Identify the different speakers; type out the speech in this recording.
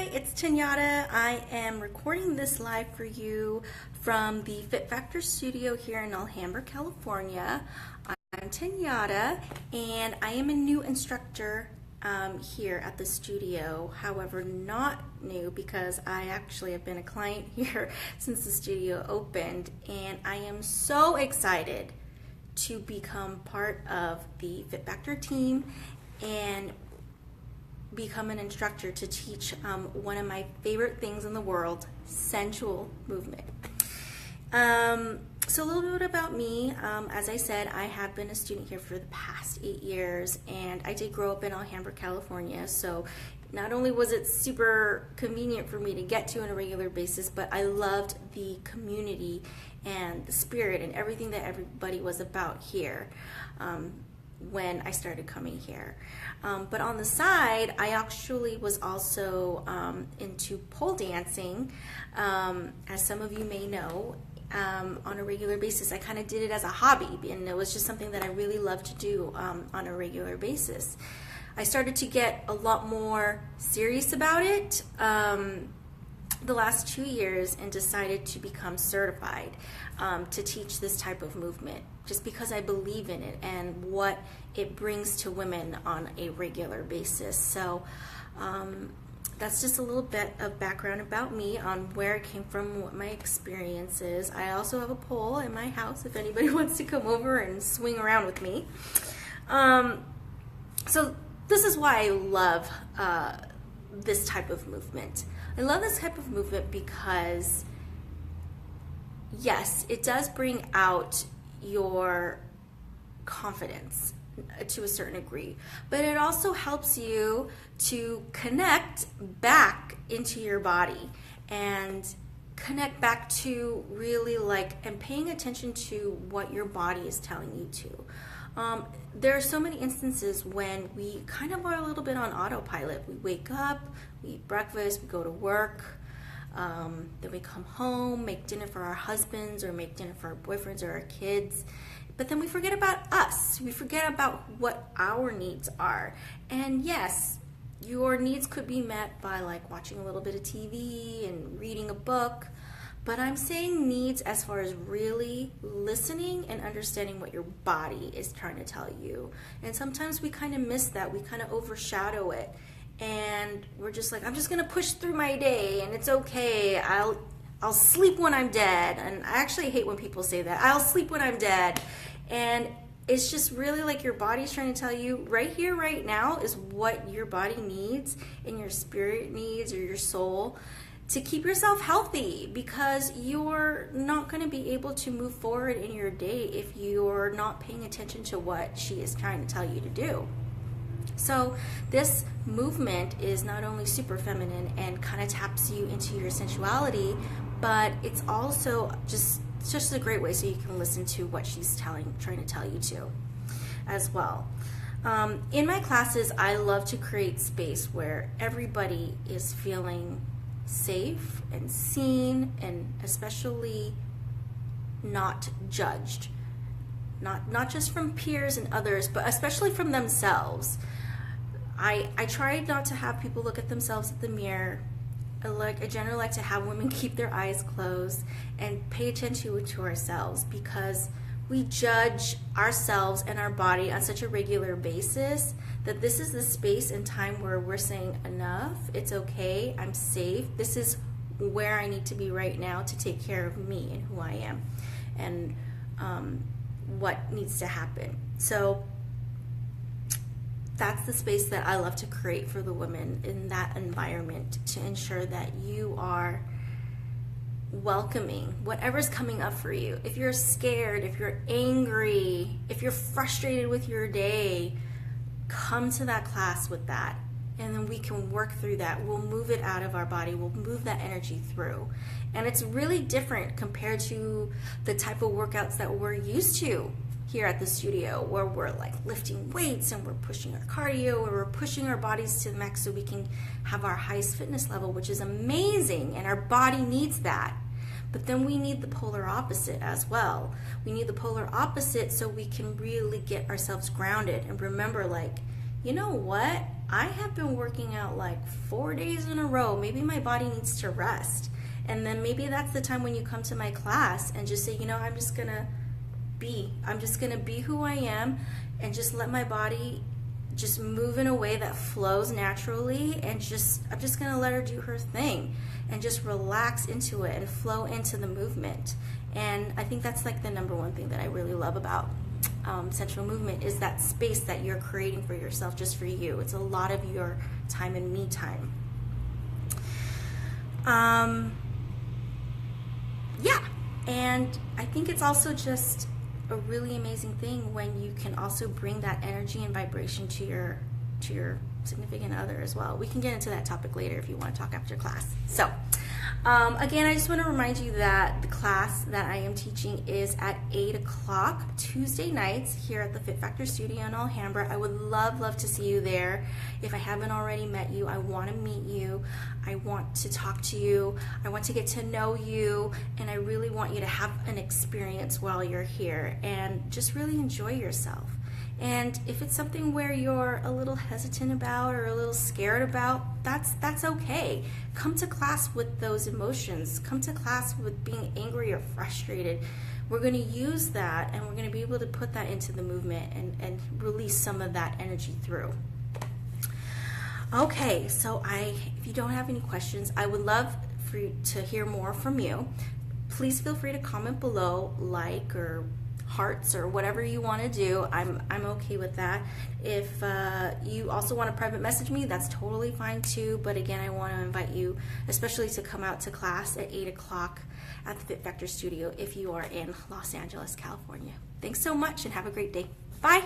Speaker 1: Hi, it's Tanyada. I am recording this live for you from the Fit Factor studio here in Alhambra, California. I'm Tanyada, and I am a new instructor here at the studio. However, not new because I actually have been a client here since the studio opened, and I am so excited to become part of the Fit Factor team and become an instructor to teach one of my favorite things in the world, sensual movement. So a little bit about me. As I said, I have been a student here for the past 8 years, and I did grow up in Alhambra, California. So not only was it super convenient for me to get to on a regular basis, but I loved the community and the spirit and everything that everybody was about here. When I started coming here. But on the side, I actually was also into pole dancing, as some of you may know, on a regular basis. I kind of did it as a hobby, and it was just something that I really loved to do on a regular basis. I started to get a lot more serious about it the last 2 years and decided to become certified to teach this type of movement, just because I believe in it and what it brings to women on a regular basis. So that's just a little bit of background about me on where I came from, what my experience is. I also have a pole in my house if anybody wants to come over and swing around with me. So this is why I love this type of movement. I love this type of movement because, yes, it does bring out your confidence to a certain degree, but it also helps you to connect back into your body and connect back to really and paying attention to what your body is telling you to. There are so many instances when we kind of are a little bit on autopilot. We wake up, we eat breakfast, we go to work, then we come home, make dinner for our husbands or make dinner for our boyfriends or our kids. But then we forget about us. We forget about what our needs are. And yes, your needs could be met by watching a little bit of TV and reading a book. But I'm saying needs as far as really listening and understanding what your body is trying to tell you. And sometimes we kind of miss that. We kind of overshadow it. And we're just I'm just going to push through my day and it's okay. I'll sleep when I'm dead. And I actually hate when people say that. I'll sleep when I'm dead. And it's just really your body's trying to tell you right here, right now is what your body needs and your spirit needs or your soul to keep yourself healthy, because you're not going to be able to move forward in your day if you're not paying attention to what she is trying to tell you to do. So this movement is not only super feminine and kind of taps you into your sensuality, but it's also just a great way so you can listen to what she's trying to tell you to as well. In my classes, I love to create space where everybody is feeling safe and seen, and especially not judged, not just from peers and others, but especially from themselves. I try not to have people look at themselves at the mirror. I generally like to have women keep their eyes closed and pay attention to ourselves, because we judge ourselves and our body on such a regular basis that this is the space and time where we're saying enough, it's okay, I'm safe, this is where I need to be right now to take care of me and who I am and what needs to happen. So that's the space that I love to create for the women in that environment, to ensure that you are welcoming whatever's coming up for you. If you're scared, if you're angry, if you're frustrated with your day, come to that class with that, and then we can work through that. We'll move it out of our body. We'll move that energy through. And it's really different compared to the type of workouts that we're used to here at the studio, where we're lifting weights and we're pushing our cardio, or we're pushing our bodies to the max so we can have our highest fitness level, which is amazing, and our body needs that. But then we need the polar opposite as well. We need the polar opposite so we can really get ourselves grounded and remember, you know what? I have been working out like 4 days in a row. Maybe my body needs to rest. And then maybe that's the time when you come to my class and just say, you know, I'm just gonna be who I am, and just let my body just move in a way that flows naturally, and I'm just gonna let her do her thing and just relax into it and flow into the movement. And I think that's like the number one thing that I really love about sensual movement, is that space that you're creating for yourself, just for you. It's a lot of your time and me time. Yeah, and I think it's also just a really amazing thing when you can also bring that energy and vibration to your significant other as well. We can get into that topic later if you want to talk after class. So again, I just want to remind you that the class that I am teaching is at 8 o'clock Tuesday nights here at the Fit Factor Studio in Alhambra. I would love to see you there. If I haven't already met you, I want to meet you. I want to talk to you. I want to get to know you, and I really want you to have an experience while you're here and just really enjoy yourself. And if it's something where you're a little hesitant about or a little scared about, that's okay. Come to class with those emotions. Come to class with being angry or frustrated. We're going to use that, and we're going to be able to put that into the movement and release some of that energy through. Okay, so if you don't have any questions, I would love for you to hear more from you. Please feel free to comment below, like or hearts or whatever you want to do. I'm okay with that. If you also want to private message me, that's totally fine too. But again, I want to invite you especially to come out to class at 8 o'clock at the Fit Factor Studio if you are in Los Angeles, California. Thanks so much and have a great day. Bye.